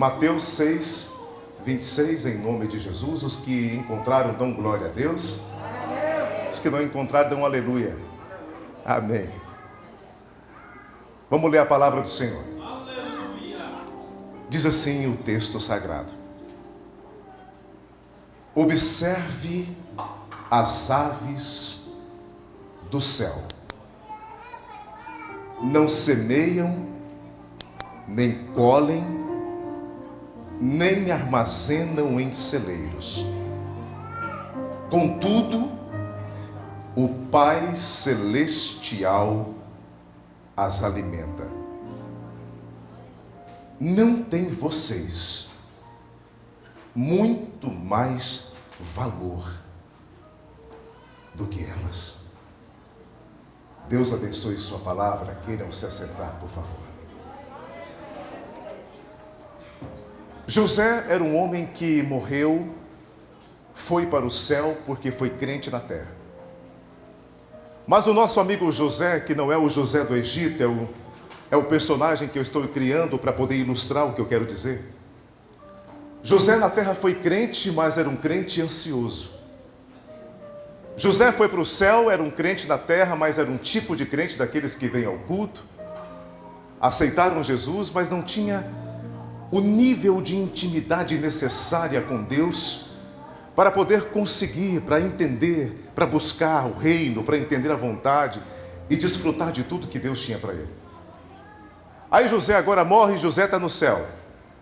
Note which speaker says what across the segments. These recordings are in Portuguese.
Speaker 1: Mateus 6, 26, em nome de Jesus. Os que encontraram, dão glória a Deus. Os que não encontraram, dão aleluia. Amém. Vamos ler a palavra do Senhor. Diz assim o texto sagrado: observe as aves do céu. Não semeiam, nem colhem, nem armazenam em celeiros. Contudo, o Pai Celestial as alimenta. Não tem vocês muito mais valor do que elas? Deus abençoe sua palavra. Queiram se assentar, por favor. José era um homem que morreu, foi para o céu porque foi crente na terra. Mas o nosso amigo José, que não é o José do Egito, é o personagem que eu estou criando para poder ilustrar o que eu quero dizer. José na terra foi crente, mas era um crente ansioso. José foi para o céu, era um crente na terra, mas era um tipo de crente daqueles que vêm ao culto, aceitaram Jesus, mas não tinha o nível de intimidade necessária com Deus para poder conseguir, para entender, para buscar o reino, para entender a vontade e desfrutar de tudo que Deus tinha para ele. Aí José agora morre e José está no céu.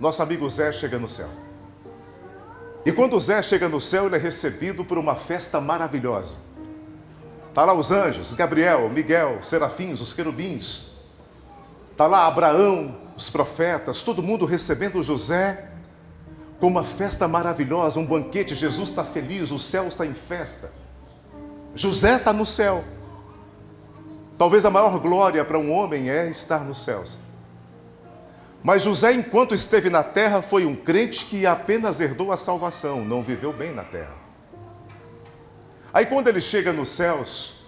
Speaker 1: Nosso amigo Zé chega no céu. E quando Zé chega no céu, ele é recebido por uma festa maravilhosa. Está lá os anjos, Gabriel, Miguel, serafins, os querubins. Está lá Abraão, os profetas, todo mundo recebendo José com uma festa maravilhosa, um banquete. Jesus está feliz, o céu está em festa. José está no céu. Talvez a maior glória para um homem é estar nos céus. Mas José, enquanto esteve na terra, foi um crente que apenas herdou a salvação, não viveu bem na terra. Aí quando ele chega nos céus,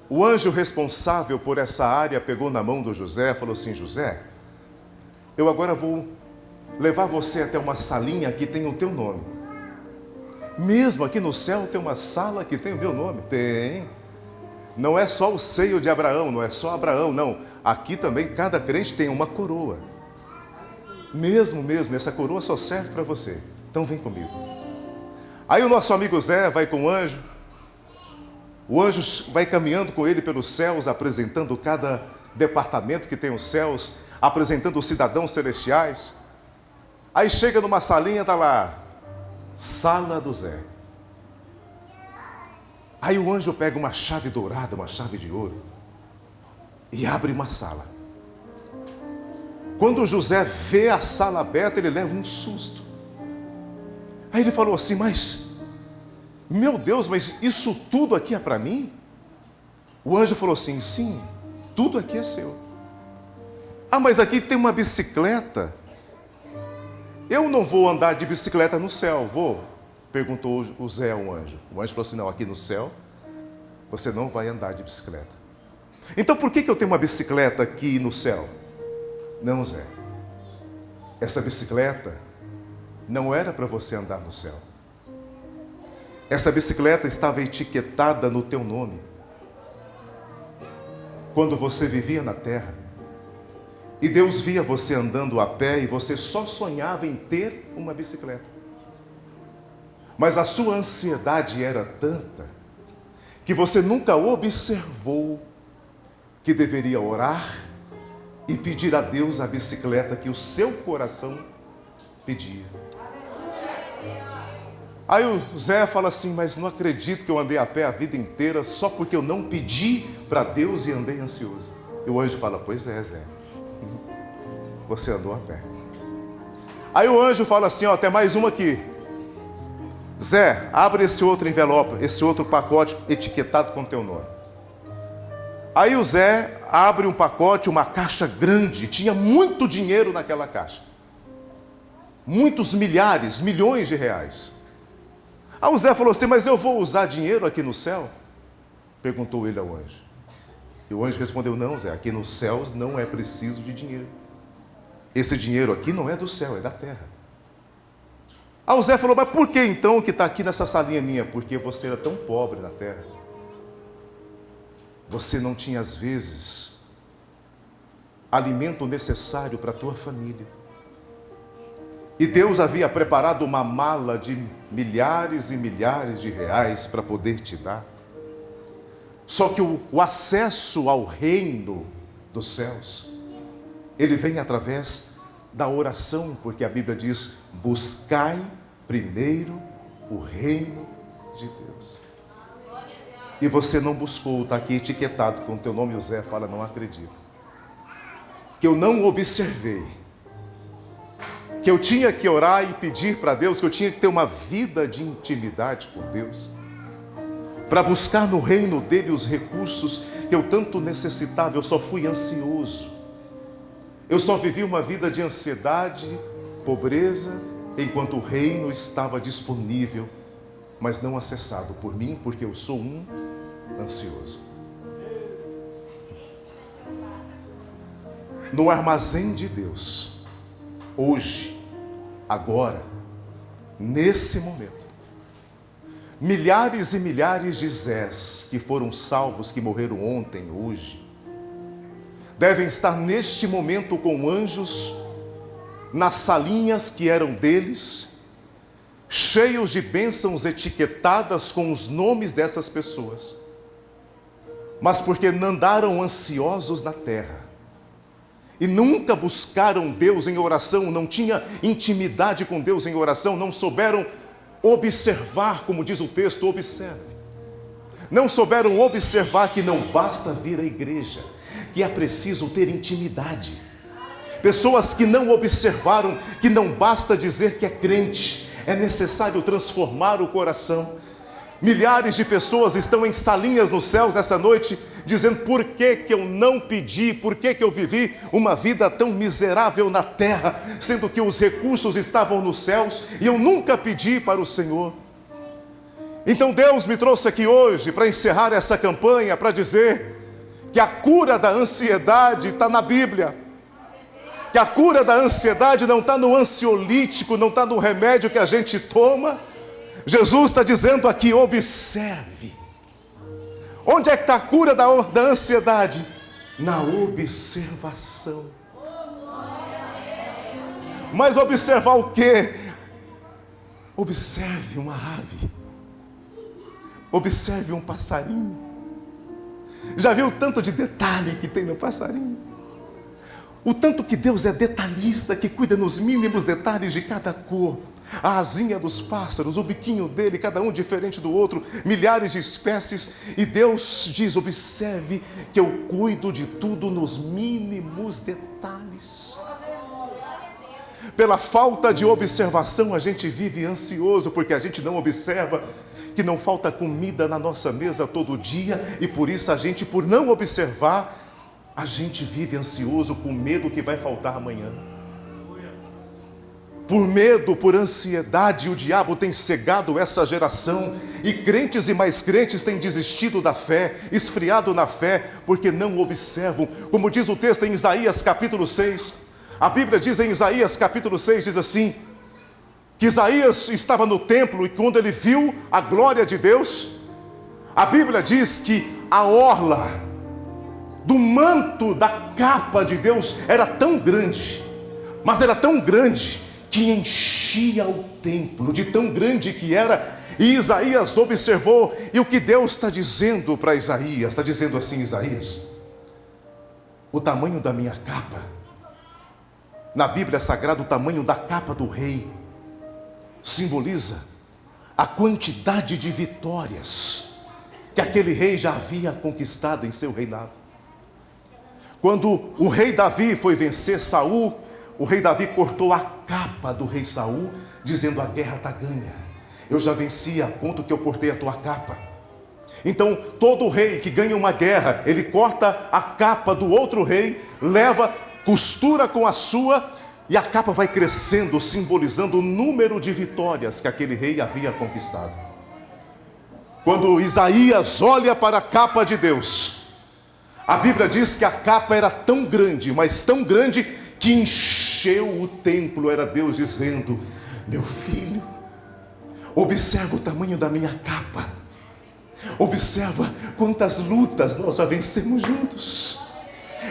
Speaker 1: o anjo responsável por essa área pegou na mão do José e falou assim: José, eu agora vou levar você até uma salinha que tem o teu nome. Mesmo aqui no céu tem uma sala que tem o meu nome? Tem. Não é só o seio de Abraão, não é só Abraão, não. Aqui também cada crente tem uma coroa. Mesmo, essa coroa só serve para você. Então vem comigo. Aí o nosso amigo Zé vai com o anjo vai caminhando com ele pelos céus, apresentando cada departamento que tem os céus, apresentando os cidadãos celestiais. Aí chega numa salinha, está lá, sala do Zé. Aí o anjo pega uma chave dourada, uma chave de ouro, e abre uma sala. Quando José vê a sala aberta, ele leva um susto. Aí ele falou assim: mas, meu Deus, mas isso tudo aqui é para mim? O anjo falou assim: sim, tudo aqui é seu. Ah, mas aqui tem uma bicicleta. Eu não vou andar de bicicleta no céu, vou? Perguntou o Zé ao anjo. O anjo falou assim: não, aqui no céu você não vai andar de bicicleta. Então por que eu tenho uma bicicleta aqui no céu? Não, Zé, essa bicicleta não era para você andar no céu. Essa bicicleta estava etiquetada no teu nome quando você vivia na terra. E Deus via você andando a pé e você só sonhava em ter uma bicicleta. Mas a sua ansiedade era tanta que você nunca observou que deveria orar e pedir a Deus a bicicleta que o seu coração pedia. Aí o Zé fala assim: mas não acredito que eu andei a pé a vida inteira só porque eu não pedi para Deus e andei ansioso. E o anjo fala: pois é, Zé, você andou a pé. Aí o anjo fala assim: ó, tem mais uma aqui. Zé, abre esse outro envelope, esse outro pacote etiquetado com teu nome. Aí o Zé abre um pacote, uma caixa grande, tinha muito dinheiro naquela caixa. Muitos milhares, milhões de reais. Aí o Zé falou assim: mas eu vou usar dinheiro aqui no céu? Perguntou ele ao anjo. E o anjo respondeu: não, Zé, aqui nos céus não é preciso de dinheiro. esse dinheiro aqui não é do céu, é da terra. Aí o Zé falou, mas por que então que está aqui nessa salinha minha? Porque você era tão pobre na terra. Você não tinha, às vezes, alimento necessário para a tua família. E Deus havia preparado uma mala de milhares e milhares de reais para poder te dar. Só que o acesso ao reino dos céus, ele vem através da oração, porque a Bíblia diz, buscai primeiro o reino de Deus. E você não buscou, está aqui etiquetado com o teu nome, o Zé fala, não acredito. Que eu não observei. Que eu tinha que orar e pedir para Deus, que eu tinha que ter uma vida de intimidade com Deus. Para buscar no reino dele os recursos que eu tanto necessitava. Eu só fui ansioso. Eu só vivi uma vida de ansiedade, pobreza, enquanto o reino estava disponível, mas não acessado por mim, porque eu sou um ansioso. No armazém de Deus, hoje, agora, nesse momento, milhares e milhares de Zés que foram salvos, que morreram ontem, hoje, devem estar neste momento com anjos nas salinhas que eram deles, cheios de bênçãos etiquetadas com os nomes dessas pessoas, mas porque não andaram ansiosos na terra e nunca buscaram Deus em oração, não tinha intimidade com Deus em oração, não souberam observar, como diz o texto, observe. Não souberam observar que não basta vir à igreja, que é preciso ter intimidade. Pessoas que não observaram que não basta dizer que é crente, é necessário transformar o coração. Milhares de pessoas estão em salinhas nos céus nessa noite, dizendo, por que que eu não pedi, por que que eu vivi uma vida tão miserável na terra, sendo que os recursos estavam nos céus, e eu nunca pedi para o Senhor. Então Deus me trouxe aqui hoje, para encerrar essa campanha, para dizer que a cura da ansiedade está na Bíblia, que a cura da ansiedade não está no ansiolítico, não está no remédio que a gente toma. Jesus está dizendo aqui, observe. Onde é que está a cura da ansiedade? Na observação. Mas observar o quê? Observe uma ave. Observe um passarinho. Já viu o tanto de detalhe que tem no passarinho? O tanto que Deus é detalhista, que cuida nos mínimos detalhes de cada cor. A asinha dos pássaros, o biquinho dele, cada um diferente do outro, milhares de espécies. E Deus diz, observe que eu cuido de tudo nos mínimos detalhes. Pela falta de observação, a gente vive ansioso, porque a gente não observa que não falta comida na nossa mesa todo dia, e por isso a gente, por não observar, a gente vive ansioso, com medo que vai faltar amanhã. Por medo, por ansiedade, o diabo tem cegado essa geração, e crentes e mais crentes têm desistido da fé, esfriado na fé, porque não observam. Como diz o texto em Isaías capítulo 6, a Bíblia diz em Isaías capítulo 6, diz assim, que Isaías estava no templo, e quando ele viu a glória de Deus, a Bíblia diz que a orla do manto, da capa de Deus era tão grande, mas era tão grande que enchia o templo, de tão grande que era. E Isaías observou, e o que Deus está dizendo para Isaías, está dizendo assim, Isaías, o tamanho da minha capa, na Bíblia Sagrada, o tamanho da capa do rei, simboliza a quantidade de vitórias que aquele rei já havia conquistado em seu reinado. Quando o rei Davi foi vencer Saul, o rei Davi cortou a capa do rei Saul, dizendo, a guerra está ganha. Eu já venci a ponto que eu cortei a tua capa. Então, todo rei que ganha uma guerra, ele corta a capa do outro rei, leva, costura com a sua, e a capa vai crescendo, simbolizando o número de vitórias que aquele rei havia conquistado. Quando Isaías olha para a capa de Deus, a Bíblia diz que a capa era tão grande, mas tão grande, que enchia encheu o templo, era Deus dizendo: meu filho, observa o tamanho da minha capa, observa quantas lutas nós já vencemos juntos.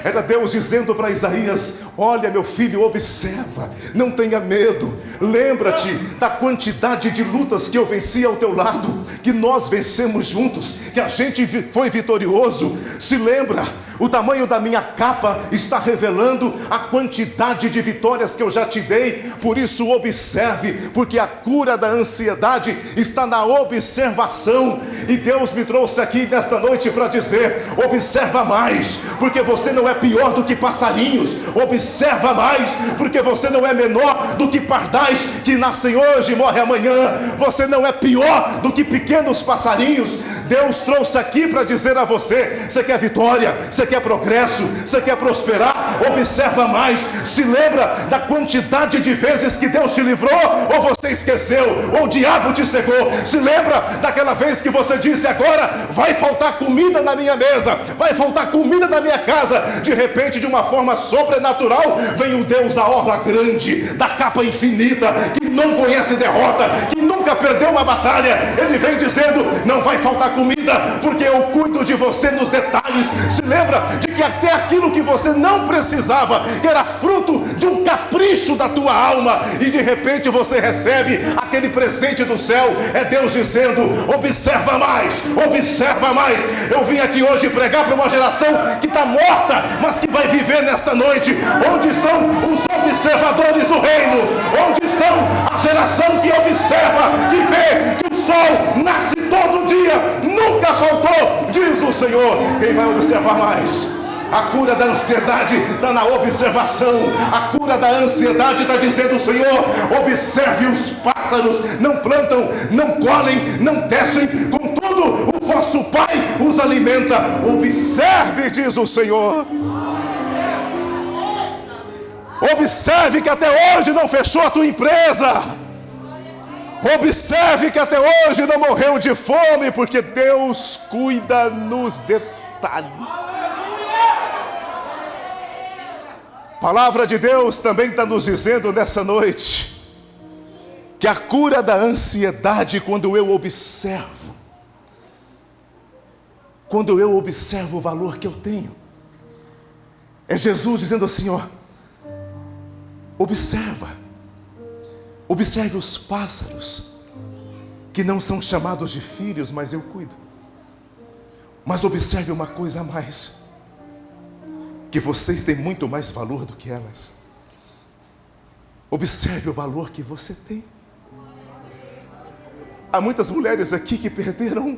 Speaker 1: Era Deus dizendo para Isaías: olha, meu filho, observa, não tenha medo, lembra-te da quantidade de lutas que eu venci ao teu lado, que nós vencemos juntos, que a gente foi vitorioso. Se lembra, o tamanho da minha capa está revelando a quantidade de vitórias que eu já te dei. Por isso observe, porque a cura da ansiedade está na observação. E Deus me trouxe aqui nesta noite para dizer: observa mais, porque você não é pior do que passarinhos. Observa mais, porque você não é menor do que pardais que nascem hoje e morrem amanhã. Você não é pior do que pequenos passarinhos. Deus trouxe aqui para dizer a você: você quer vitória, você quer progresso, você quer prosperar? Observa mais. Se lembra da quantidade de vezes que Deus te livrou, ou você esqueceu, ou o diabo te cegou? Se lembra daquela vez que você disse: agora vai faltar comida na minha mesa, vai faltar comida na minha casa. De repente, de uma forma sobrenatural, vem o Deus da orla grande, da capa infinita, que não conhece derrota, que nunca perdeu uma batalha. Ele vem dizendo: não vai faltar comida, porque eu cuido de você nos detalhes. Se lembra de que até aquilo que você não precisava, que era fruto de um capricho da tua alma, e de repente você recebe aquele presente do céu. É Deus dizendo: observa mais, observa mais. Eu vim aqui hoje pregar para uma geração que está morta, mas que vai viver nessa noite. Onde estão os observadores do reino? Onde estão a geração que observa, que vê que o sol nasce todo dia, nunca faltou, diz o Senhor. Quem vai observar mais? A cura da ansiedade está na observação. A cura da ansiedade está dizendo o Senhor: observe os pássaros, não plantam, não colhem, não tecem, contudo o vosso Pai os alimenta. Observe, diz o Senhor. Observe que até hoje não fechou a tua empresa. Observe que até hoje não morreu de fome, porque Deus cuida nos detalhes. A palavra de Deus também está nos dizendo nessa noite que a cura da ansiedade, quando eu observo o valor que eu tenho, é Jesus dizendo assim: ó, observe os pássaros, que não são chamados de filhos, mas eu cuido. Mas observe uma coisa a mais, que vocês têm muito mais valor do que elas. Observe o valor que você tem. Há muitas mulheres aqui que perderam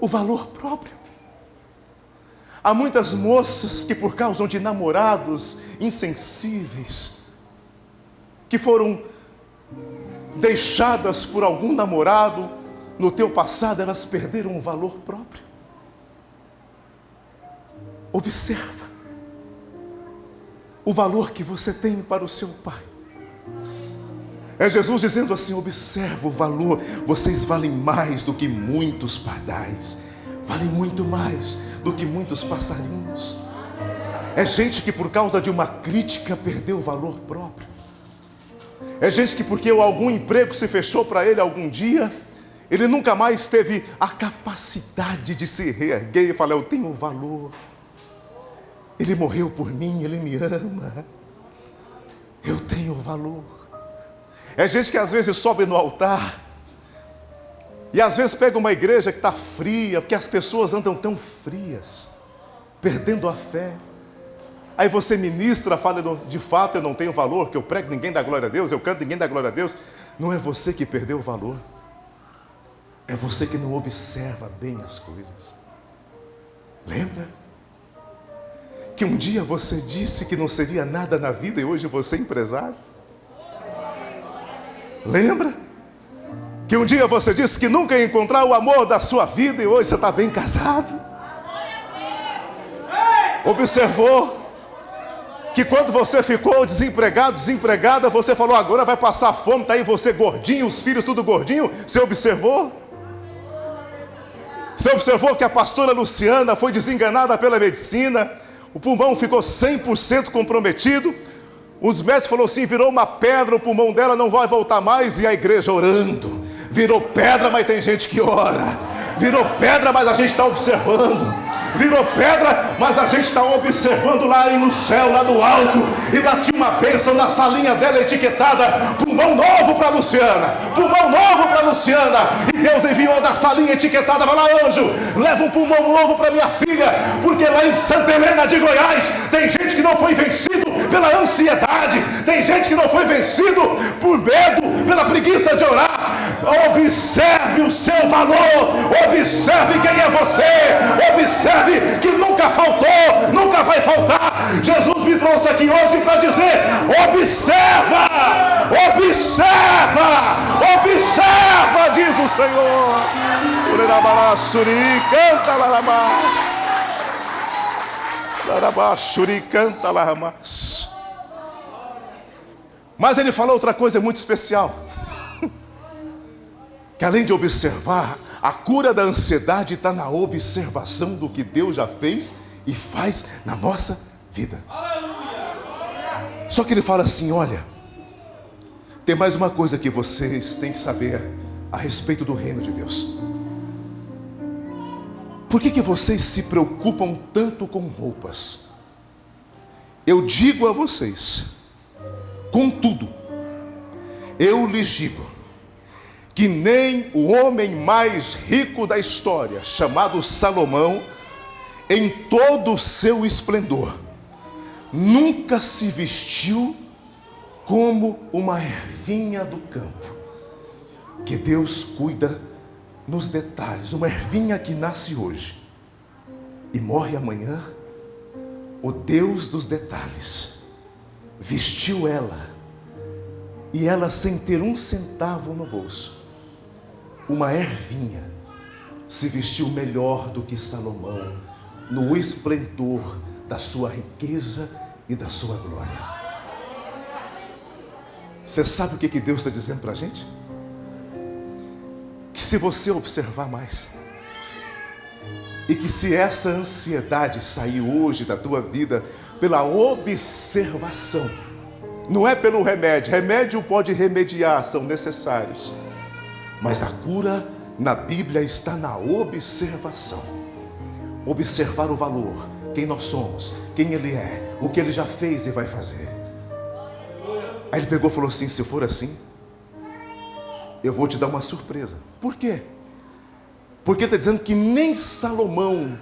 Speaker 1: o valor próprio. Há muitas moças que, por causa de namorados insensíveis, que foram deixadas por algum namorado no teu passado, elas perderam o valor próprio. Observa o valor que você tem para o seu Pai. É Jesus dizendo assim: observa o valor. Vocês valem mais do que muitos pardais, valem muito mais do que muitos passarinhos. É gente que por causa de uma crítica perdeu o valor próprio. É gente que porque algum emprego se fechou para ele algum dia, ele nunca mais teve a capacidade de se reerguer e falar: eu tenho valor. Ele morreu por mim, Ele me ama, eu tenho valor. É gente que às vezes sobe no altar e às vezes pega uma igreja que está fria, porque as pessoas andam tão frias, perdendo a fé. Aí você ministra, fala: de fato eu não tenho valor, que eu prego ninguém dá glória a Deus, eu canto ninguém dá glória a Deus. Não é você que perdeu o valor, é você que não observa bem as coisas. Lembra que um dia você disse que não seria nada na vida e hoje você é empresário? Lembra que um dia você disse que nunca ia encontrar o amor da sua vida e hoje você está bem casado? Observou que quando você ficou desempregado, desempregada, você falou: agora vai passar fome, está aí você gordinho, os filhos tudo gordinho. Você observou? Você observou que a pastora Luciana foi desenganada pela medicina, o pulmão ficou 100% comprometido, Os médicos falaram assim, virou uma pedra, o pulmão dela não vai voltar mais. E a igreja orando. Virou pedra, mas tem gente que ora. Virou pedra, mas a gente está observando. Virou pedra, mas a gente está observando lá no céu, lá no alto. E lá tinha uma bênção na salinha dela etiquetada: pulmão novo para Luciana, pulmão novo para Luciana. E Deus enviou da salinha etiquetada: vai lá, anjo, leva um pulmão novo para minha filha. Porque lá em Santa Helena de Goiás tem gente que não foi vencido pela ansiedade, tem gente que não foi vencido por medo, pela preguiça de orar. Observe o seu valor, observe quem é você, observe que nunca faltou, nunca vai faltar. Jesus me trouxe aqui hoje para dizer: observa, observa, observa, diz o Senhor. Canta laramás, larabachuri canta laramás. Mas ele falou outra coisa muito especial, que além de observar, a cura da ansiedade está na observação do que Deus já fez e faz na nossa vida. Só que ele fala assim: olha, tem mais uma coisa que vocês têm que saber a respeito do reino de Deus. Por que vocês se preocupam tanto com roupas? Eu digo a vocês, contudo, eu lhes digo, que nem o homem mais rico da história, chamado Salomão, em todo o seu esplendor, nunca se vestiu como uma ervinha do campo, que Deus cuida nos detalhes. Uma ervinha que nasce hoje e morre amanhã, o Deus dos detalhes vestiu ela, e ela, sem ter um centavo no bolso, uma ervinha, se vestiu melhor do que Salomão, no esplendor da sua riqueza e da sua glória. Você sabe o que Deus está dizendo para a gente? Que se você observar mais, e que se essa ansiedade sair hoje da tua vida pela observação, não é pelo remédio, remédio pode remediar, são necessários, mas a cura na Bíblia está na observação. Observar o valor, quem nós somos, quem Ele é, o que Ele já fez e vai fazer. Aí ele pegou e falou assim: se for assim, eu vou te dar uma surpresa. Por quê? Porque ele está dizendo que nem Salomão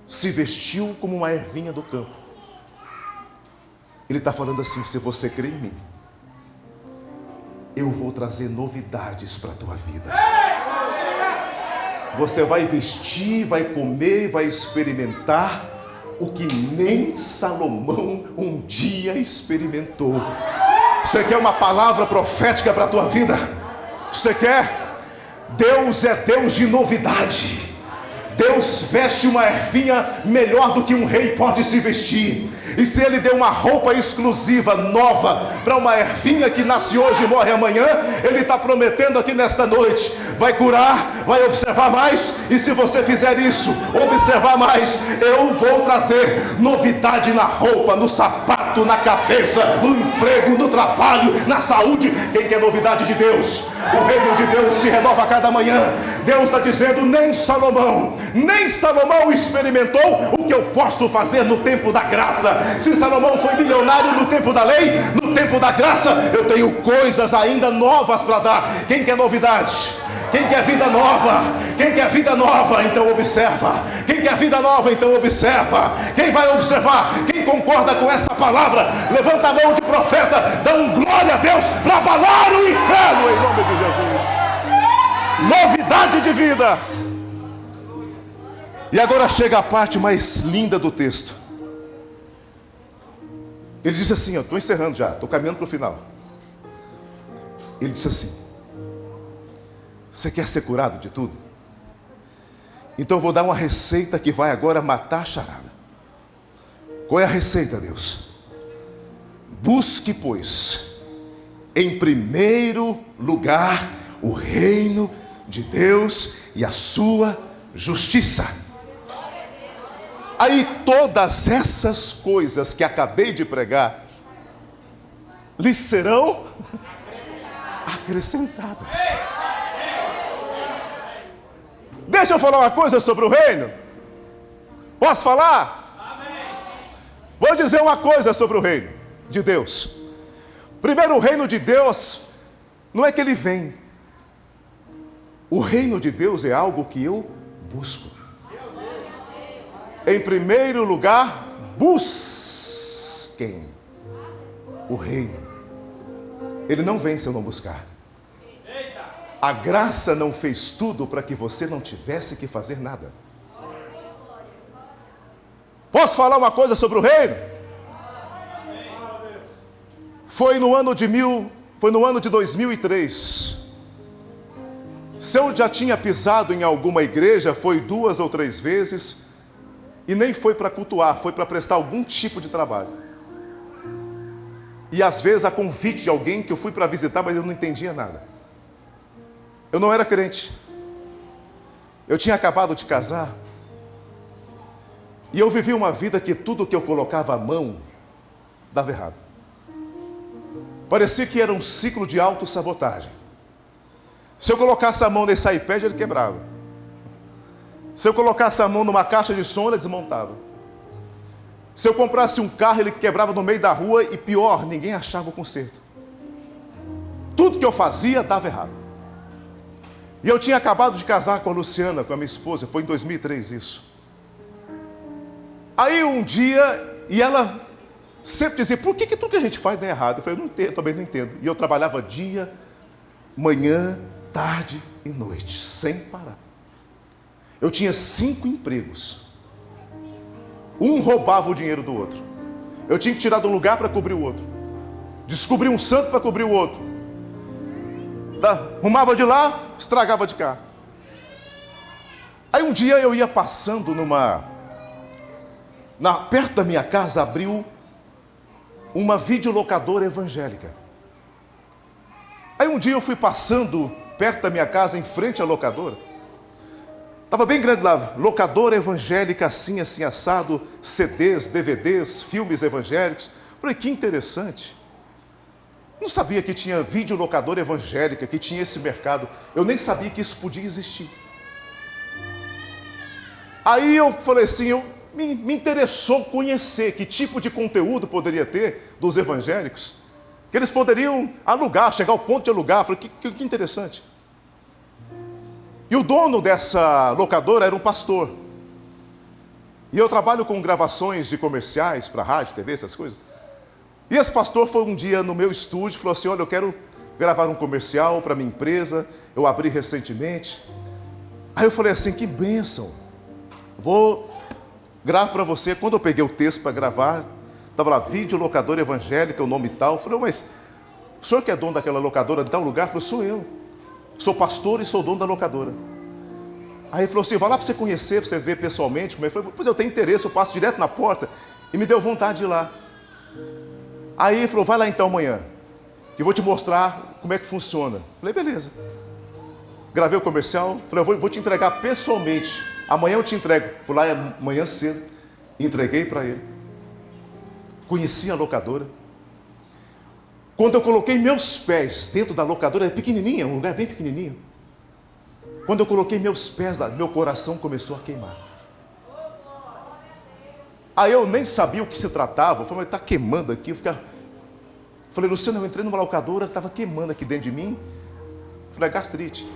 Speaker 1: se vestiu como uma ervinha do campo. Ele está falando assim: se você crê em mim, eu vou trazer novidades para a tua vida. Você vai vestir, vai comer, vai experimentar o que nem Salomão um dia experimentou. Você quer uma palavra profética para a tua vida? Você quer? Deus é Deus de novidade. Deus veste uma ervinha melhor do que um rei pode se vestir. E se Ele deu uma roupa exclusiva, nova, para uma ervinha que nasce hoje e morre amanhã, Ele está prometendo aqui nesta noite: vai curar, vai observar mais. E se você fizer isso, observar mais, eu vou trazer novidade na roupa, no sapato, na cabeça, no emprego, no trabalho, na saúde. Quem quer novidade de Deus? O reino de Deus se renova a cada manhã. Deus está dizendo: nem Salomão experimentou o que eu posso fazer no tempo da graça. Se Salomão foi milionário no tempo da lei, no tempo da graça, eu tenho coisas ainda novas para dar. Quem quer novidade? Quem quer vida nova? Quem quer vida nova, então observa. Quem quer vida nova, então observa. Quem vai observar? Quem concorda com essa palavra, levanta a mão de profeta, dá um glória a Deus para abalar o inferno em nome de Jesus. Novidade de vida. E agora chega a parte mais linda do texto. Ele disse assim, estou encerrando já, estou caminhando para o final. Ele disse assim: você quer ser curado de tudo? Então eu vou dar uma receita que vai agora matar a charada. Qual é a receita, Deus? Busque, pois, em primeiro lugar o reino de Deus e a sua justiça. Aí todas essas coisas que acabei de pregar lhes serão acrescentadas. Deixa eu falar uma coisa sobre o reino. Posso falar? Vou dizer uma coisa sobre o reino de Deus. Primeiro, o reino de Deus não é que ele vem. O reino de Deus é algo que eu busco. Em primeiro lugar, busquem o reino. Ele não vem se eu não buscar. A graça não fez tudo para que você não tivesse que fazer nada. Posso falar uma coisa sobre o reino? Foi no ano de 2003. Se eu já tinha pisado em alguma igreja, foi 2 ou 3 vezes, e nem foi para cultuar, foi para prestar algum tipo de trabalho. E às vezes a convite de alguém que eu fui para visitar, mas eu não entendia nada. Eu não era crente. Eu tinha acabado de casar. E eu vivi uma vida que tudo que eu colocava a mão dava errado. Parecia que era um ciclo de autossabotagem. Se eu colocasse a mão nesse iPad, ele quebrava. Se eu colocasse a mão numa caixa de som, ele desmontava. Se eu comprasse um carro, ele quebrava no meio da rua e pior, ninguém achava o conserto. Tudo que eu fazia dava errado. E eu tinha acabado de casar com a Luciana, com a minha esposa, foi em 2003 isso. Aí um dia, e ela sempre dizia, por que tudo que a gente faz dá errado? Eu falei, eu não entendo, também não entendo. E eu trabalhava dia, manhã, tarde e noite, sem parar. Eu tinha 5 empregos. Um roubava o dinheiro do outro. Eu tinha que tirar de um lugar para cobrir o outro. Descobrir um santo para cobrir o outro. Arrumava de lá, estragava de cá. Aí um dia eu ia passando perto da minha casa abriu uma videolocadora evangélica. Aí um dia eu fui passando perto da minha casa, em frente à locadora. Estava bem grande lá, locadora evangélica, assim, assim, assado, CDs, DVDs, filmes evangélicos. Falei, que interessante. Não sabia que tinha videolocadora evangélica, que tinha esse mercado. Eu nem sabia que isso podia existir. Aí eu falei assim, me interessou conhecer que tipo de conteúdo poderia ter dos evangélicos, que eles poderiam alugar, chegar ao ponto de alugar. Falei, que interessante. E o dono dessa locadora era um pastor. E eu trabalho com gravações de comerciais para rádio, TV, essas coisas. E esse pastor foi um dia no meu estúdio e falou assim, olha, eu quero gravar um comercial para minha empresa, eu abri recentemente. Aí eu falei assim, que bênção. Vou gravar para você. Quando eu peguei o texto para gravar, estava lá, videolocadora evangélica, o nome tal. Eu falei, mas o senhor que é dono daquela locadora de tal lugar? Eu falei, sou eu. Sou pastor e sou dono da locadora. Aí ele falou assim, vai lá para você conhecer, para você ver pessoalmente como é. Eu falei, pois eu tenho interesse, eu passo direto na porta. E me deu vontade de ir lá. Aí ele falou, vai lá então amanhã, que eu vou te mostrar como é que funciona. Eu falei, beleza. Gravei o comercial, falei, eu vou te entregar pessoalmente. Amanhã eu te entrego. Fui lá amanhã cedo, entreguei para ele. Conheci a locadora. Quando eu coloquei meus pés dentro da locadora, era pequenininha, um lugar bem pequenininho. Quando eu coloquei meus pés lá, meu coração começou a queimar. Aí eu nem sabia o que se tratava. Eu falei, mas está queimando aqui. Falei, Luciano, eu entrei numa locadora, estava queimando aqui dentro de mim. Eu falei, gastrite.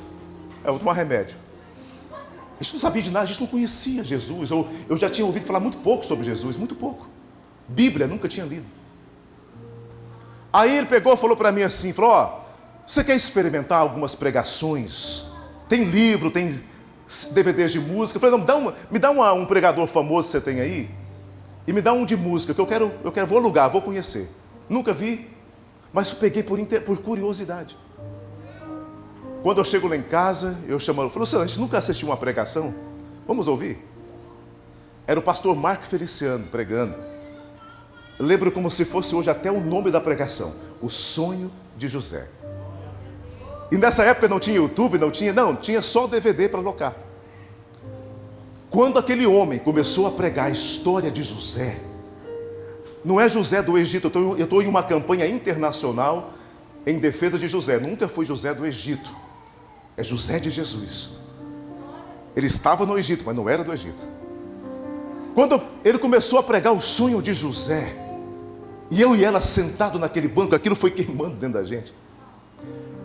Speaker 1: Eu vou tomar remédio. A gente não sabia de nada, a gente não conhecia Jesus. Eu já tinha ouvido falar muito pouco sobre Jesus, muito pouco. Bíblia, nunca tinha lido. Aí ele pegou e falou para mim assim, falou, ó, você quer experimentar algumas pregações? Tem livro, tem DVDs de música. Eu falei, não, me dá um pregador famoso que você tem aí, e me dá um de música, que eu quero, vou alugar, vou conhecer. Nunca vi, mas eu peguei por curiosidade. Quando eu chego lá em casa, eu chamo ele, falou, a gente nunca assistiu uma pregação? Vamos ouvir? Era o pastor Marco Feliciano pregando. Eu lembro como se fosse hoje até o nome da pregação, O Sonho de José. E nessa época não tinha YouTube, tinha só DVD para alocar. Quando aquele homem começou a pregar a história de José, Não é José do Egito, eu estou em uma campanha internacional em defesa de José. Nunca foi José do Egito, é José de Jesus. Ele estava no Egito, mas não era do Egito. Quando ele começou a pregar o sonho de José, e eu e ela sentado naquele banco, aquilo foi queimando dentro da gente.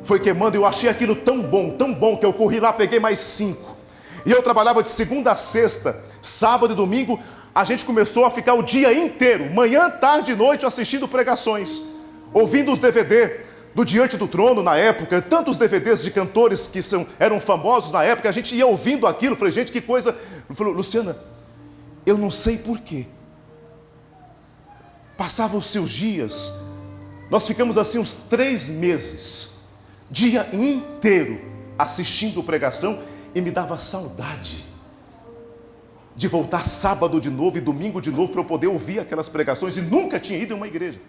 Speaker 1: Foi queimando, eu achei aquilo tão bom, que eu corri lá, peguei mais 5. E eu trabalhava de segunda a sexta, sábado e domingo. A gente começou a ficar o dia inteiro, manhã, tarde e noite, assistindo pregações, ouvindo os DVD do Diante do Trono na época, tantos DVDs de cantores que eram famosos na época. A gente ia ouvindo aquilo. Falei, gente, que coisa. Eu falei, Luciana, eu não sei porquê. Passavam os seus dias, nós ficamos assim uns 3 meses, dia inteiro, assistindo pregação, e me dava saudade de voltar sábado de novo e domingo de novo para eu poder ouvir aquelas pregações, e nunca tinha ido em uma igreja.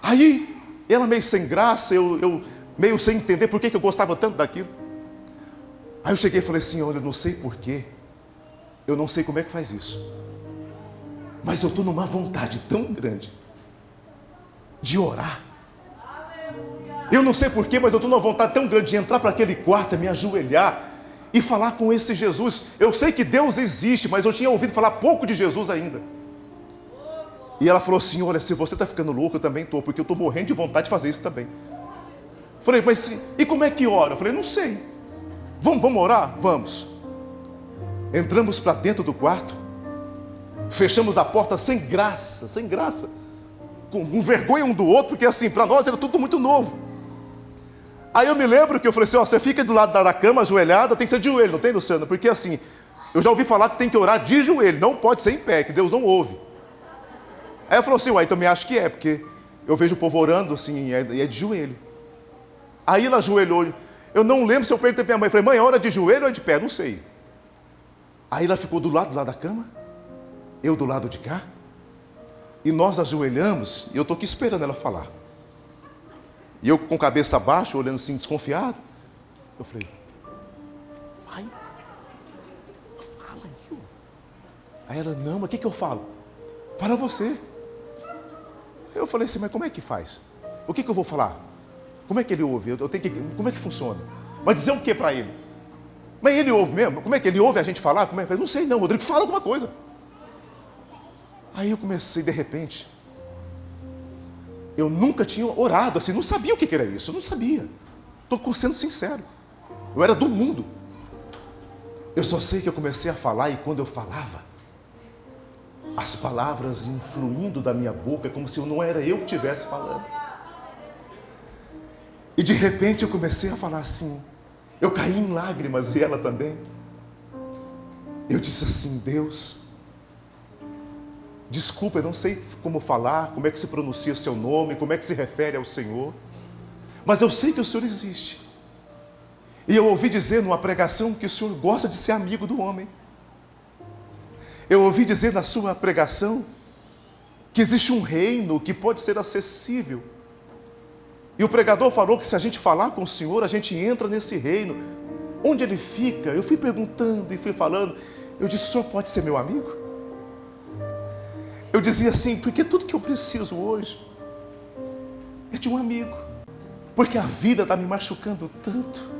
Speaker 1: Aí, ela meio sem graça, eu meio sem entender por que eu gostava tanto daquilo. Aí eu cheguei e falei assim, olha, eu não sei porquê, eu não sei como é que faz isso, mas eu estou numa vontade tão grande de orar. Eu não sei porquê, mas eu estou numa vontade tão grande de entrar para aquele quarto, me ajoelhar e falar com esse Jesus. Eu sei que Deus existe, mas eu tinha ouvido falar pouco de Jesus ainda. E ela falou assim, olha, se você está ficando louco, eu também estou, porque eu estou morrendo de vontade de fazer isso também. Falei, mas e como é que ora? Eu falei, não sei. Vamos orar? Vamos. Entramos para dentro do quarto, fechamos a porta sem graça, com vergonha um do outro, porque assim, para nós era tudo muito novo. Aí eu me lembro que eu falei assim, ó, você fica do lado da cama, ajoelhada, tem que ser de joelho, não tem, Luciano? Porque assim, eu já ouvi falar que tem que orar de joelho, não pode ser em pé, que Deus não ouve. Aí eu falei assim, uai, também acho que é, porque eu vejo o povo orando assim, e é de joelho. Aí ela ajoelhou, eu não lembro se eu perguntei para minha mãe, falei, mãe, é hora de joelho ou é de pé? Não sei. Aí ela ficou do lado lá da cama, eu do lado de cá, e nós ajoelhamos, e eu estou aqui esperando ela falar. E eu com a cabeça baixa, olhando assim, desconfiado. Eu falei, vai, fala aí. Aí ela, não, mas o que eu falo? Fala você. Eu falei assim, mas como é que faz? O que eu vou falar? Como é que ele ouve? Como é que funciona? Mas dizer o que para ele? Mas ele ouve mesmo? Como é que ele ouve a gente falar? Como é? Eu falei, não sei não, Rodrigo, fala alguma coisa. Aí eu comecei, de repente, eu nunca tinha orado assim, não sabia o que era isso, eu não sabia. Estou sendo sincero, eu era do mundo. Eu só sei que eu comecei a falar, e quando eu falava, as palavras iam fluindo da minha boca, como se não era eu que estivesse falando. E de repente eu comecei a falar assim, eu caí em lágrimas, e ela também. Eu disse assim, Deus, desculpa, eu não sei como falar, como é que se pronuncia o seu nome, como é que se refere ao Senhor, mas eu sei que o Senhor existe. E eu ouvi dizer numa pregação que o Senhor gosta de ser amigo do homem. Eu ouvi dizer na sua pregação que existe um reino que pode ser acessível. E o pregador falou que se a gente falar com o Senhor, a gente entra nesse reino. Onde ele fica? Eu fui perguntando e fui falando. Eu disse, o Senhor pode ser meu amigo? Eu dizia assim, porque tudo que eu preciso hoje é de um amigo. Porque a vida está me machucando tanto.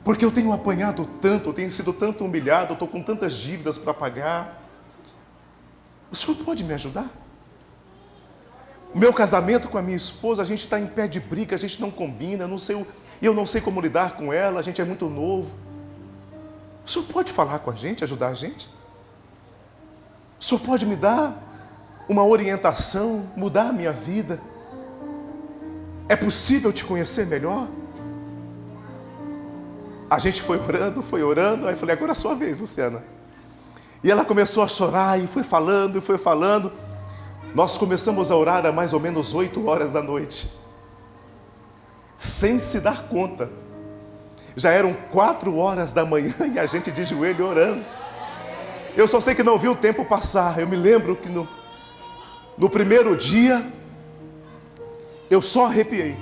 Speaker 1: Porque eu tenho apanhado tanto, eu tenho sido tanto humilhado, eu estou com tantas dívidas para pagar. O Senhor pode me ajudar? O meu casamento com a minha esposa, a gente está em pé de briga, a gente não combina, eu não sei como lidar com ela, a gente é muito novo. O Senhor pode falar com a gente, ajudar a gente? O Senhor pode me dar uma orientação, mudar a minha vida? É possível te conhecer melhor? A gente foi orando, aí eu falei, agora é a sua vez, Luciana. E ela começou a chorar, e foi falando. Nós começamos a orar a mais ou menos 8 horas da noite. Sem se dar conta. Já eram 4 horas da manhã e a gente de joelho orando. Eu só sei que não vi o tempo passar. Eu me lembro que no primeiro dia, eu só arrepiei.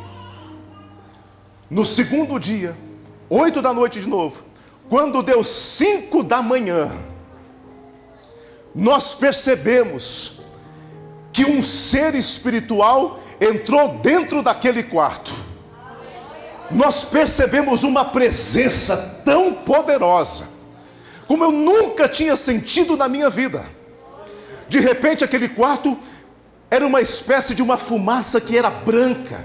Speaker 1: No segundo dia, 8 da noite de novo. Quando deu 5 da manhã, nós percebemos que um ser espiritual entrou dentro daquele quarto. Nós percebemos uma presença tão poderosa, como eu nunca tinha sentido na minha vida. De repente aquele quarto era uma espécie de uma fumaça que era branca,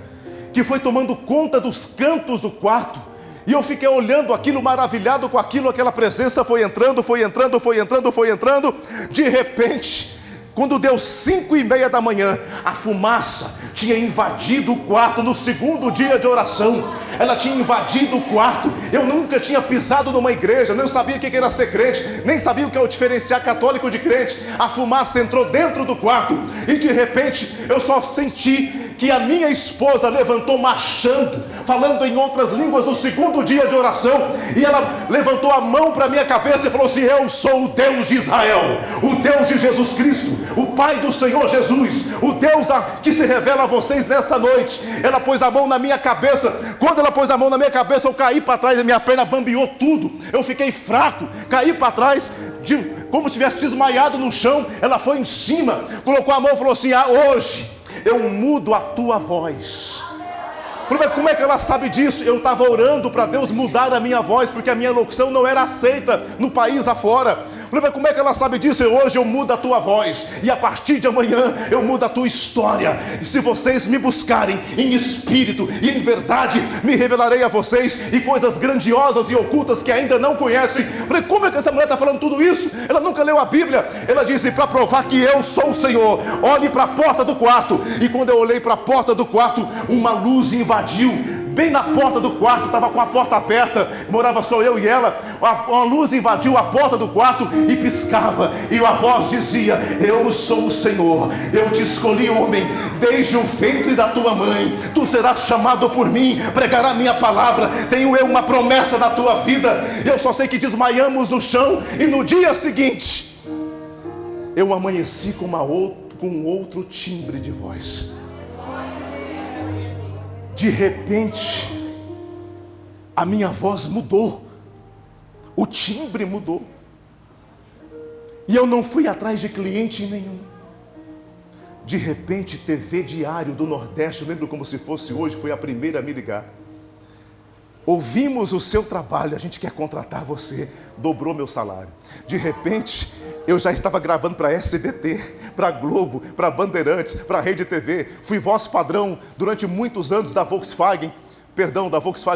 Speaker 1: que foi tomando conta dos cantos do quarto. E eu fiquei olhando aquilo, maravilhado com aquilo. Aquela presença foi entrando, foi entrando, foi entrando, foi entrando. De repente, quando deu 5:30 da manhã, a fumaça tinha invadido o quarto. No segundo dia de oração, ela tinha invadido o quarto. Eu nunca tinha pisado numa igreja, não sabia o que era ser crente, nem sabia o que é o diferenciar católico de crente. A fumaça entrou dentro do quarto e de repente eu só senti que a minha esposa levantou marchando, falando em outras línguas no segundo dia de oração, e ela levantou a mão para a minha cabeça e falou assim: eu sou o Deus de Israel, o Deus de Jesus Cristo, o Pai do Senhor Jesus, o Deus que se revela a vocês nessa noite. Ela pôs a mão na minha cabeça. Quando ela pôs a mão na minha cabeça, eu caí para trás, a minha perna bambeou tudo, eu fiquei fraco, caí para trás, como se tivesse desmaiado no chão. Ela foi em cima, colocou a mão e falou assim: hoje eu mudo a tua voz. Falei: mas como é que ela sabe disso? Eu estava orando para Deus mudar a minha voz, porque a minha locução não era aceita no país afora. Falei: mas como é que ela sabe disso? Hoje eu mudo a tua voz, e a partir de amanhã eu mudo a tua história. E se vocês me buscarem em espírito e em verdade, me revelarei a vocês e coisas grandiosas e ocultas que ainda não conhecem. Falei: como é que essa mulher está falando tudo isso? Ela nunca leu a Bíblia. Ela disse: para provar que eu sou o Senhor, olhe para a porta do quarto. E quando eu olhei para a porta do quarto, uma luz invadiu. Bem na porta do quarto, estava com a porta aberta, morava só eu e ela. A luz invadiu a porta do quarto e piscava, e a voz dizia: eu sou o Senhor, eu te escolhi, homem, desde o ventre da tua mãe, tu serás chamado por mim, pregará minha palavra, tenho eu uma promessa da tua vida. Eu só sei que desmaiamos no chão, e no dia seguinte eu amanheci com outro timbre de voz. De repente, a minha voz mudou, o timbre mudou, e eu não fui atrás de cliente nenhum. De repente, TV Diário do Nordeste, eu lembro como se fosse hoje, foi a primeira a me ligar: ouvimos o seu trabalho, a gente quer contratar você, dobrou meu salário. De repente, eu já estava gravando para SBT, para Globo, para Bandeirantes, para Rede TV. Fui voz padrão durante muitos anos da Volkswagen,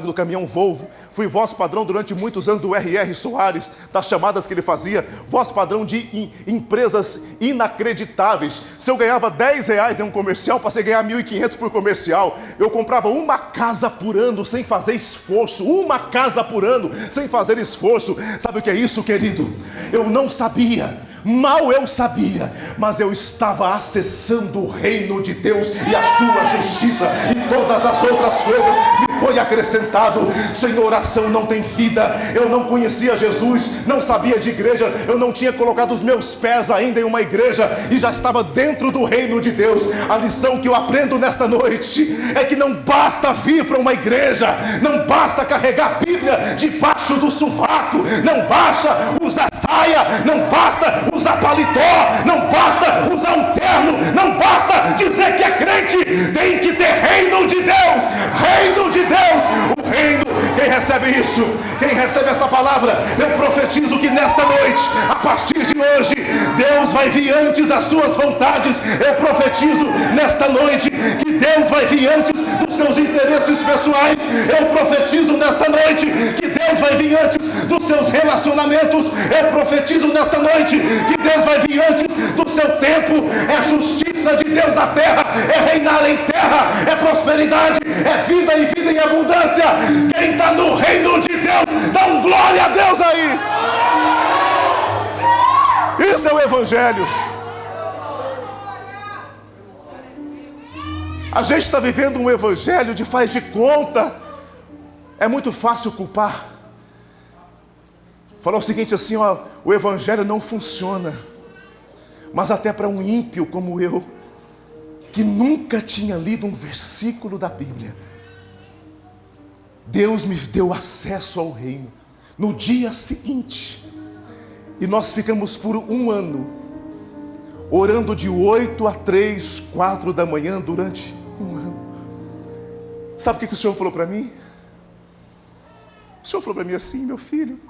Speaker 1: do caminhão Volvo. Fui voz padrão durante muitos anos do R.R. Soares, das chamadas que ele fazia. Voz padrão de empresas inacreditáveis. Se eu ganhava R$10 em um comercial, passei a ganhar 1.500 por comercial. Eu comprava uma casa por ano sem fazer esforço. Uma casa por ano sem fazer esforço. Sabe o que é isso, querido? Eu não sabia. Mal eu sabia, mas eu estava acessando o reino de Deus e a sua justiça, e todas as outras coisas me foi acrescentado. Senhor, oração não tem vida. Eu não conhecia Jesus, não sabia de igreja, eu não tinha colocado os meus pés ainda em uma igreja, e já estava dentro do reino de Deus. A lição que eu aprendo nesta noite é que não basta vir para uma igreja, não basta carregar a Bíblia debaixo do sovaco, não basta usar saia, não basta usar paletó, não basta usar um terno, não basta dizer que é crente. Tem que ter reino de Deus, reino de Deus, o reino. Quem recebe isso, quem recebe essa palavra, eu profetizo que nesta noite, a partir de hoje, Deus vai vir antes das suas vontades. Eu profetizo nesta noite que Deus vai vir antes dos seus interesses pessoais. Eu profetizo nesta noite que Deus vai vir antes dos seus relacionamentos. Eu profetizo nesta noite que Deus vai vir antes do seu tempo. É a justiça de Deus na terra, é reinar em terra, é prosperidade, é vida e vida em abundância. Quem está no reino de Deus, dá um glória a Deus aí. Isso é o Evangelho. A gente está vivendo um Evangelho de faz de conta. É muito fácil culpar. Falou o seguinte assim: ó, o Evangelho não funciona. Mas até para um ímpio como eu, que nunca tinha lido um versículo da Bíblia, Deus me deu acesso ao reino no dia seguinte. E nós ficamos por um ano orando de 8 a 3, 4 da manhã durante um ano. Sabe o que o Senhor falou para mim? O Senhor falou para mim assim: meu filho,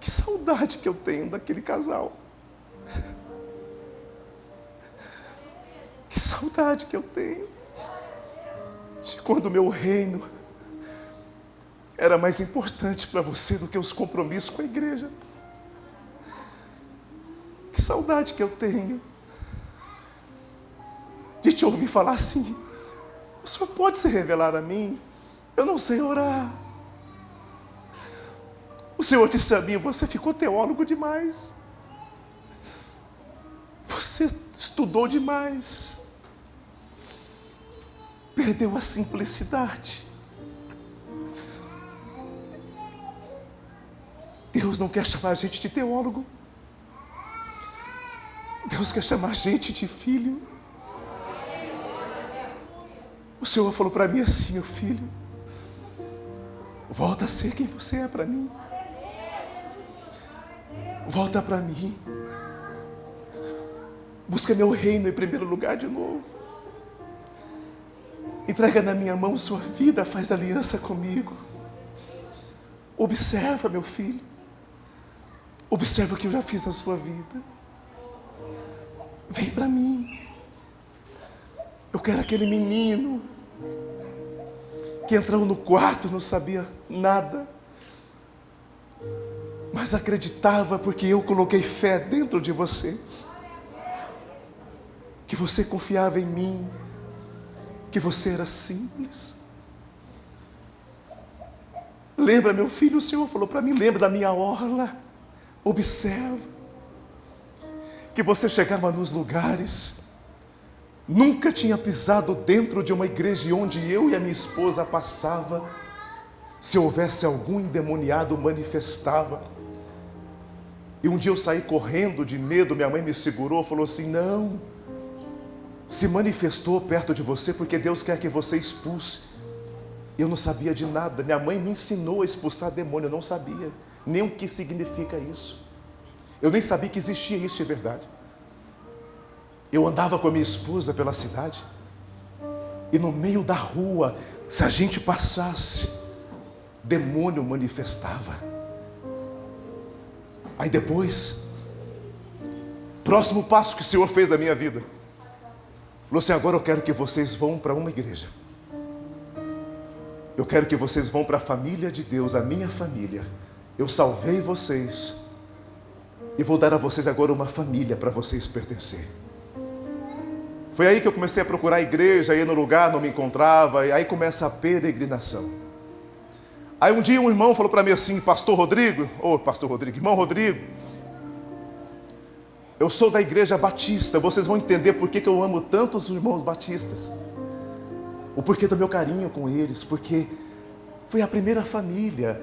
Speaker 1: que saudade que eu tenho daquele casal. Que saudade que eu tenho de quando o meu reino era mais importante para você do que os compromissos com a igreja. Que saudade que eu tenho de te ouvir falar assim: o Senhor pode se revelar a mim? Eu não sei orar. O Senhor disse a mim: você ficou teólogo demais. Você estudou demais. Perdeu a simplicidade. Deus não quer chamar a gente de teólogo. Deus quer chamar a gente de filho. O Senhor falou para mim assim: meu filho, volta a ser quem você é para mim. Volta para mim. Busca meu reino em primeiro lugar de novo. Entrega na minha mão sua vida, faz aliança comigo. Observa, meu filho. Observa o que eu já fiz na sua vida. Vem para mim. Eu quero aquele menino que entrou no quarto, não sabia nada, mas acreditava porque eu coloquei fé dentro de você. Que você confiava em mim, que você era simples. Lembra, meu filho, o Senhor falou para mim, lembra da minha orla. Observa que você chegava nos lugares, nunca tinha pisado dentro de uma igreja onde eu e a minha esposa passava. Se houvesse algum endemoniado, manifestava. E um dia eu saí correndo de medo, minha mãe me segurou, falou assim: não, se manifestou perto de você porque Deus quer que você expulse. Eu não sabia de nada, minha mãe me ensinou a expulsar demônio, eu não sabia nem o que significa isso. Eu nem sabia que existia isso de verdade. Eu andava com a minha esposa pela cidade e no meio da rua, se a gente passasse, demônio manifestava. Aí depois, próximo passo que o Senhor fez na minha vida, falou assim: agora eu quero que vocês vão para uma igreja. Eu quero que vocês vão para a família de Deus, a minha família. Eu salvei vocês e vou dar a vocês agora uma família para vocês pertencerem. Foi aí que eu comecei a procurar a igreja, ia no lugar, não me encontrava, e aí começa a peregrinação. Aí um dia um irmão falou para mim assim: pastor Rodrigo, irmão Rodrigo, eu sou da igreja batista, vocês vão entender por que eu amo tanto os irmãos batistas. O porquê do meu carinho com eles, porque foi a primeira família,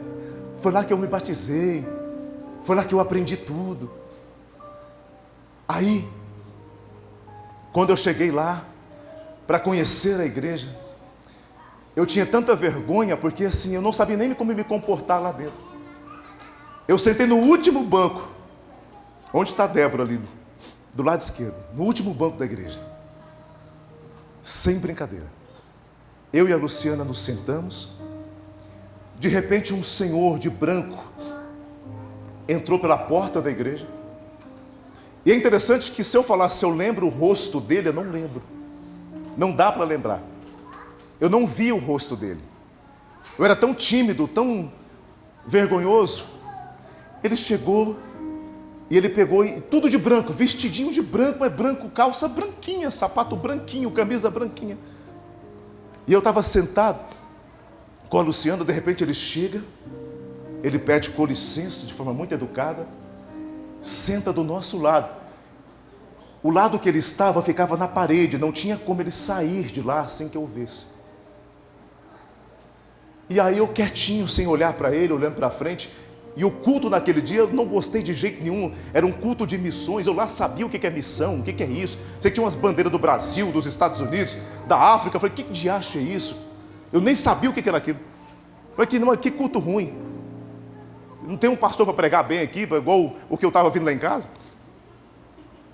Speaker 1: foi lá que eu me batizei, foi lá que eu aprendi tudo. Aí, quando eu cheguei lá, para conhecer a igreja, eu tinha tanta vergonha, porque assim, eu não sabia nem como me comportar lá dentro. Eu sentei no último banco, onde está a Débora ali, do lado esquerdo, no último banco da igreja. Sem brincadeira. Eu e a Luciana nos sentamos. De repente um senhor de branco entrou pela porta da igreja. E é interessante que se eu falasse se eu lembro o rosto dele, eu não lembro. Não dá para lembrar. Eu não vi o rosto dele. Eu era tão tímido, tão vergonhoso. Ele chegou e ele pegou tudo de branco, vestidinho de branco, é branco, calça branquinha, sapato branquinho, camisa branquinha. E eu estava sentado com a Luciana, de repente ele chega, ele pede com licença de forma muito educada, senta do nosso lado. O lado que ele estava ficava na parede, não tinha como ele sair de lá sem que eu visse. E aí eu quietinho, sem olhar para ele, olhando para frente. E o culto naquele dia eu não gostei de jeito nenhum. Era um culto de missões. Eu lá sabia o que é missão, o que é isso. Sei que tinha umas bandeiras do Brasil, dos Estados Unidos, da África. Eu falei: que diacho é isso? Eu nem sabia o que era aquilo. Eu falei: que culto ruim. Não tem um pastor para pregar bem aqui, igual o que eu estava vindo lá em casa.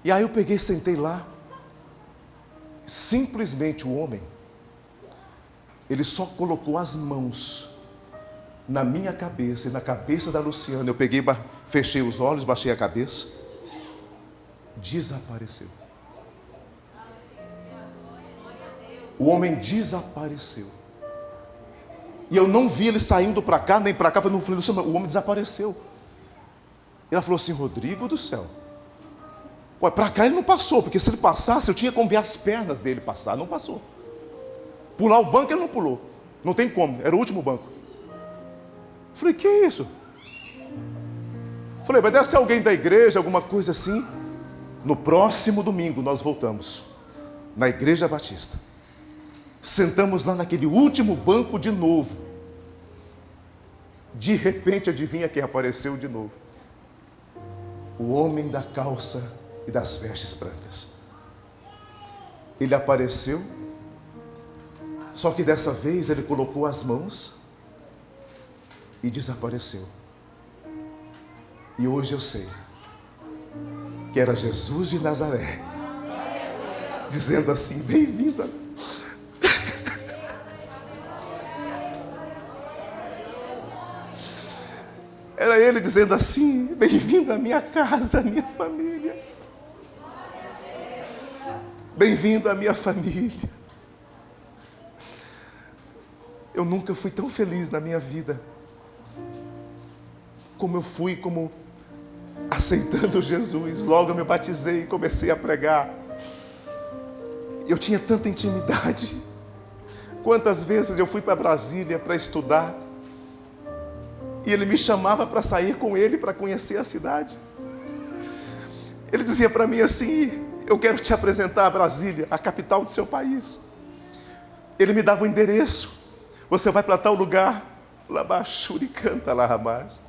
Speaker 1: E aí eu peguei, sentei lá. Simplesmente o homem, ele só colocou as mãos na minha cabeça e na cabeça da Luciana. Eu peguei, fechei os olhos, baixei a cabeça. Desapareceu. O homem desapareceu. E eu não vi ele saindo para cá, nem para cá. Eu falei, Luciana, o homem desapareceu. Ela falou assim, Rodrigo do céu. Ué, para cá ele não passou, porque se ele passasse, eu tinha como ver as pernas dele passar. Não passou. Pular o banco ele não pulou. Não tem como, era o último banco. Falei, que é isso? Falei, mas deve ser alguém da igreja, alguma coisa assim. No próximo domingo nós voltamos, na Igreja Batista. Sentamos lá naquele último banco de novo. De repente, adivinha quem apareceu de novo? O homem da calça e das vestes brancas. Ele apareceu, só que dessa vez ele colocou as mãos e desapareceu. E hoje eu sei que era Jesus de Nazaré, dizendo assim, bem-vinda. Era ele dizendo assim, bem-vindo à minha casa, à minha família. Bem-vindo à minha família. Eu nunca fui tão feliz na minha vida como eu fui, como aceitando Jesus. Logo eu me batizei e comecei a pregar. Eu tinha tanta intimidade. Quantas vezes eu fui para Brasília para estudar e ele me chamava para sair com ele, para conhecer a cidade. Ele dizia para mim assim, eu quero te apresentar a Brasília, a capital do seu país. Ele me dava o endereço. Você vai para tal lugar, Labachuri canta lá, rapaz.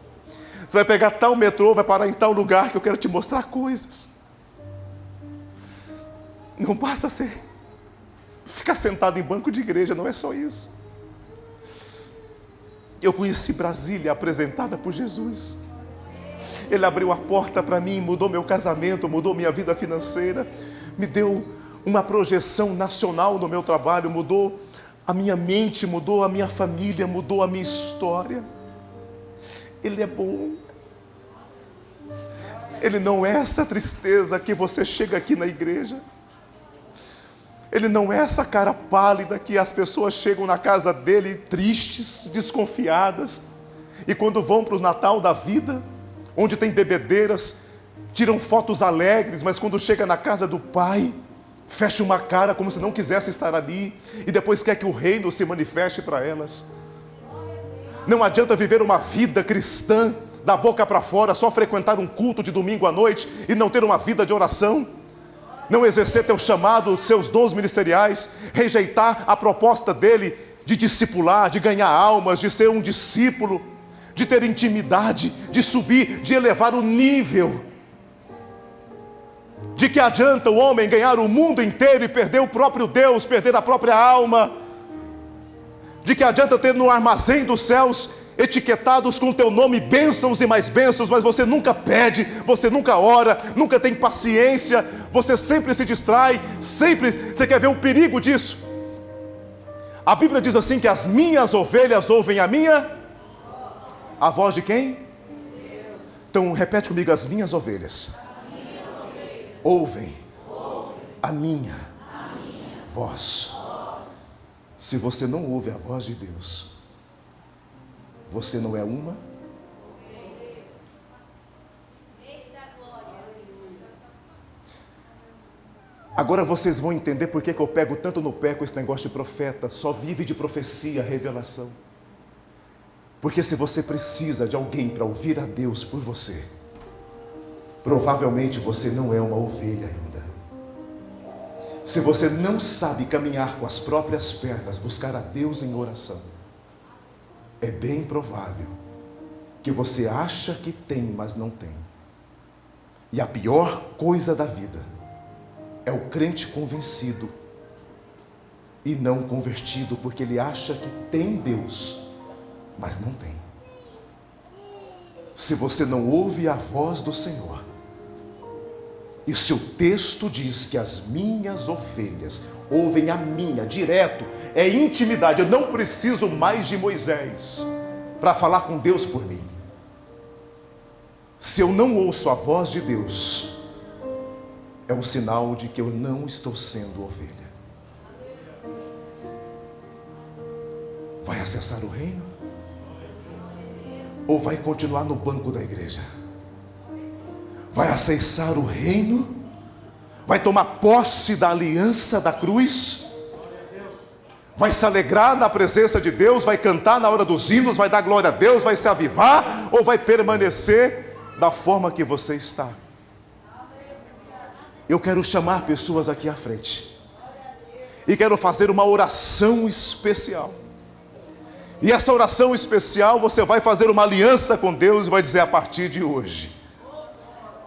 Speaker 1: Você vai pegar tal metrô, vai parar em tal lugar que eu quero te mostrar coisas. Não basta ficar sentado em banco de igreja, não é só isso. Eu conheci Brasília apresentada por Jesus. Ele abriu a porta para mim, mudou meu casamento, mudou minha vida financeira, me deu uma projeção nacional no meu trabalho, mudou a minha mente, mudou a minha família, mudou a minha história. Ele é bom. Ele não é essa tristeza que você chega aqui na igreja. Ele não é essa cara pálida que as pessoas chegam na casa dele tristes, desconfiadas. E quando vão para o Natal da vida, onde tem bebedeiras, tiram fotos alegres, mas quando chega na casa do Pai, fecha uma cara como se não quisesse estar ali. E depois quer que o reino se manifeste para elas. Não adianta viver uma vida cristã da boca para fora, só frequentar um culto de domingo à noite e não ter uma vida de oração. Não exercer teu chamado, seus dons ministeriais, rejeitar a proposta dele de discipular, de ganhar almas, de ser um discípulo, de ter intimidade, de subir, de elevar o nível. De que adianta o homem ganhar o mundo inteiro e perder o próprio Deus, perder a própria alma? De que adianta ter no armazém dos céus etiquetados com teu nome bênçãos e mais bênçãos, mas você nunca pede, você nunca ora, nunca tem paciência, você sempre se distrai, sempre, você quer ver o perigo disso? A Bíblia diz assim que as minhas ovelhas ouvem a voz de quem? Então repete comigo, as minhas ovelhas ouvem a minha voz. Se você não ouve a voz de Deus, você não é uma. Agora vocês vão entender por que eu pego tanto no pé com esse negócio de profeta. Só vive de profecia, revelação. Porque se você precisa de alguém para ouvir a Deus por você, provavelmente você não é uma ovelha ainda. Se você não sabe caminhar com as próprias pernas, buscar a Deus em oração, é bem provável que você acha que tem, mas não tem. E a pior coisa da vida é o crente convencido e não convertido, porque ele acha que tem Deus, mas não tem. Se você não ouve a voz do Senhor, E se o texto diz que as minhas ovelhas ouvem a minha, direto, é intimidade, eu não preciso mais de Moisés para falar com Deus por mim. Se eu não ouço a voz de Deus, é um sinal de que eu não estou sendo ovelha. Vai acessar o reino? Ou vai continuar no banco da igreja? Vai acessar o reino? Vai tomar posse da aliança da cruz? Vai se alegrar na presença de Deus? Vai cantar na hora dos hinos? Vai dar glória a Deus? Vai se avivar? Ou vai permanecer da forma que você está? Eu quero chamar pessoas aqui à frente e quero fazer uma oração especial. E essa oração especial, você vai fazer uma aliança com Deus e vai dizer: a partir de hoje,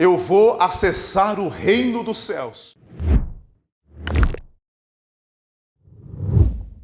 Speaker 1: eu vou acessar o reino dos céus.